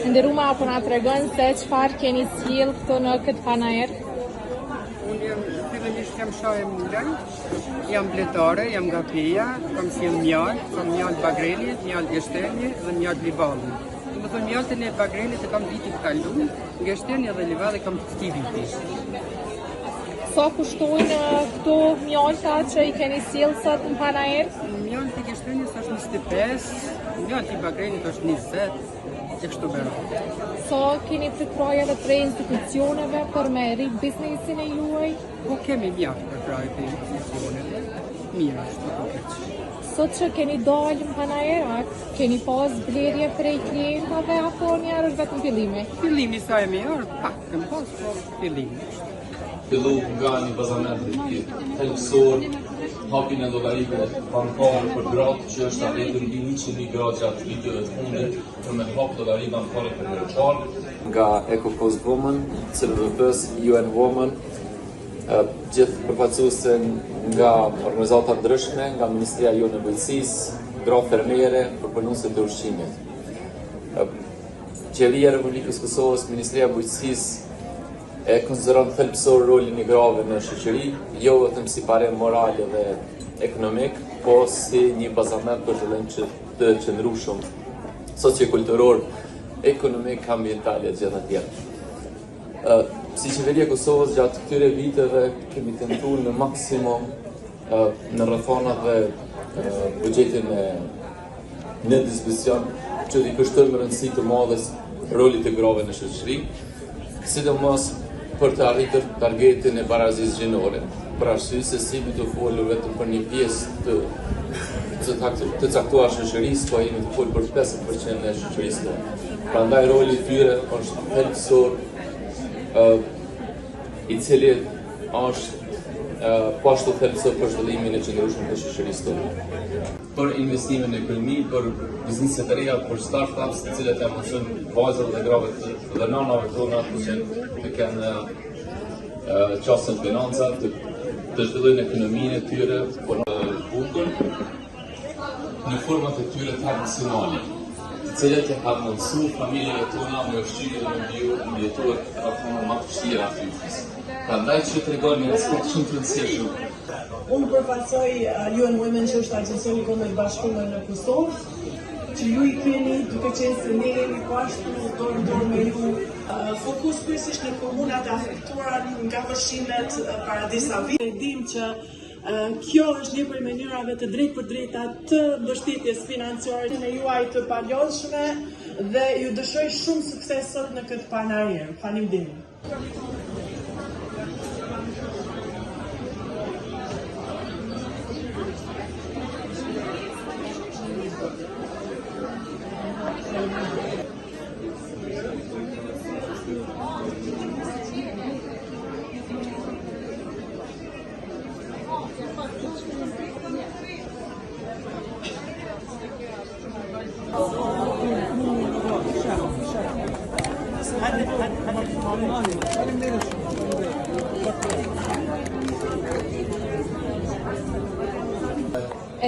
Nderuma, po na tregon se çfarë keni sjell këtu në këtë panajër? Unë fillimisht jam shohë Milan, jam bletare, jam nga Peja, kam sjell mjalt, kam mjalt bagreli, mjalt gështenje dhe mjalt livalli. Do të thonë mjaltin e bagrelit e kam vitin kaluar, gështenje dhe livalli kam këtij viti. Sa kushtojnë këto mjalta që i keni sjell sot në panajër? Mjalti i gështenjes është 25, mjalti i bagrelit është 20. So keni përkraje dhe prej institucioneve për me rrit biznesin e juaj? Po kemi mjaft përkraje për institucioneve, mirë është të keq. Sot që keni dalë në panajër, keni pas blerje prej klientave apo njerë është vetëm fillimi? Fillimi sa e mirë, pak kem pas, po fillimi është. Fillu nga një bazament helpsor, hapin e llogarive bankare për gratë që është arritur mbi 100.000 gratë gjatë viteve të fundit për me hap llogari bankare për ndërçarë. Nga EcoPost Women, CWP-s, UN Women, gjithë përfaqësuese nga organizata ndryshme, nga Ministria e Nevojësisë, gra fermere, përpunuese të ushqimit. Qeveria e Republikës Kosovës, Ministria e Bujqësisë e konsideron thelbësor rolin e grave në shoqëri, jo vetëm si parem morale dhe ekonomik, po si një bazament për zhvillim të qëndrueshëm sociokulturor, ekonomik, ambiental e gjithë të tjerë. Si qeveria e Kosovës gjatë këtyre viteve kemi tentuar në maksimum në rrethonat dhe buxhetin në dispozicion që t'i kushtojmë rëndësi të madhe rolit të grave në shoqëri, sidomos për të arritur targetin e barazisë gjinore, për arsye se si du të folur vetëm për një pjesë të caktuar shoqërisë, po jemi të folur për 50% e shoqërisë tonë. Prandaj roli i tyre është thelbësor, i cili është po ashtu thelbësor për zhvillimin e qëndrueshëm të shoqërisë tonë. Për investime në ekonomi, për biznise të reja, për start-ups, të cilat janë mësojnë vajzat dhe gravet dhe nanave tona që të kenë qasën financat, të zhvillojnë ekonominë e tyre, por në bukën, në format e tyre tradicionale, të cilat e kanë mundësu familjeve tona me ushqime dhe me mbijetuar të rafona më të vështira fytys. Prandaj që tregon një aspekt shumë të rëndësishëm. Unë përfaqësoj UN Women që është agjencia e Kombit Bashkuar në Kosovë, që ju i keni duke qenë se ne jemi bashkë dorë me ju. Fokus kryesisht në komunat e afektuara nga vështrimet para disa vite. E dim që kjo është një prej mënyrave të drejtë për drejta të mbështetjes financiare në juaj të palodhshme dhe ju dëshoj shumë sukses sot në këtë panajër. Faleminderit.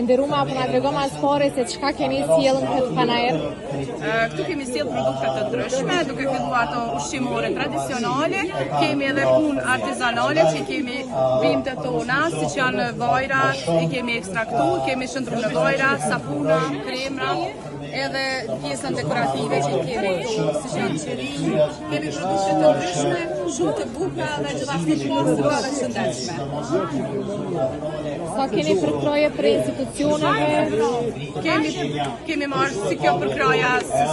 Nderuma, po na tregon mas pore se çka keni sjell në këtë panajër? Këtu kemi sjell produkte të ndryshme, duke filluar ato ushqimore tradicionale, kemi edhe punë artizanale, që kemi bimët tona, siç janë vajra, i kemi ekstraktuar, kemi shëndru në vajra, sapuna, kremra, edhe pjesën dekorative që kemi, siç janë qeri, kemi produkte të ndryshme, shumë të bukura dhe gjithashtu shumë të shëndetshme. Sa keni përkraje për institucioneve? Kemi marrë si kjo përkraja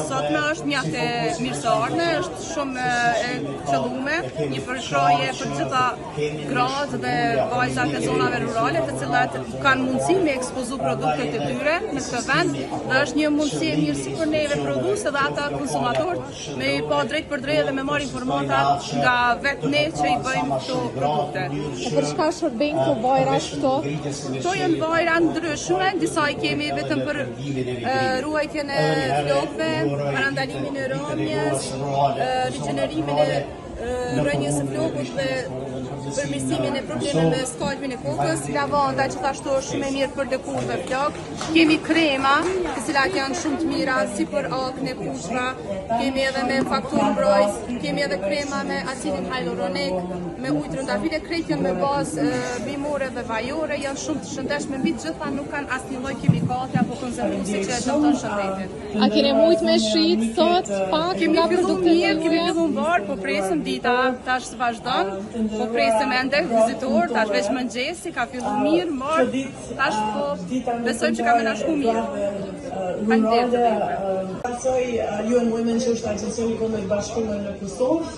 sotme është mjaft e mirësorme, është shumë e qëllume, një përkraje për gjitha gratë dhe vajzat e zonave rurale, të cilat kanë mundësi me ekspozu produktet e tyre në këtë vend, dhe është një mundësi e mirësi për neve produse dhe ata konsumatorët me i pa drejt për drejt dhe me marrë informata nga vetë ne që i bëjmë këto produkte. E për çka shërbejnë këto vajra këto? Këto janë vajra ndryshme, disa i kemi vetëm për ruajtjen e flokëve, parandalimin e rëmjes, rigjenerimin e rënjes së flokut dhe përmirësimin e problemeve me skalpin e kokës, lavanda gjithashtu është shumë e mirë për lëkurë dhe flok. Kemi krema, të cilat janë shumë të mira si për akne, pushra, kemi edhe me faktor mbrojtës, kemi edhe krema me acidin hyaluronic, me ujë trëndafile, krejt janë me bazë bimore dhe vajore, janë shumë të shëndetshme, mbi të gjitha nuk kanë asnjë lloj kimikate apo konzervuesi që e dëmton shëndetin. A keni mujt me shit sot pak nga produktet e Kemi filluar mbar, po presim dita tash vazhdon, po presim ende vizitor, tash veç mëngjesi ka filluar mirë, mbar, tash po besojmë që ka menashku mirë. Pasoj UN Women që është agjencia e Kombit Bashkuar në Kosovë.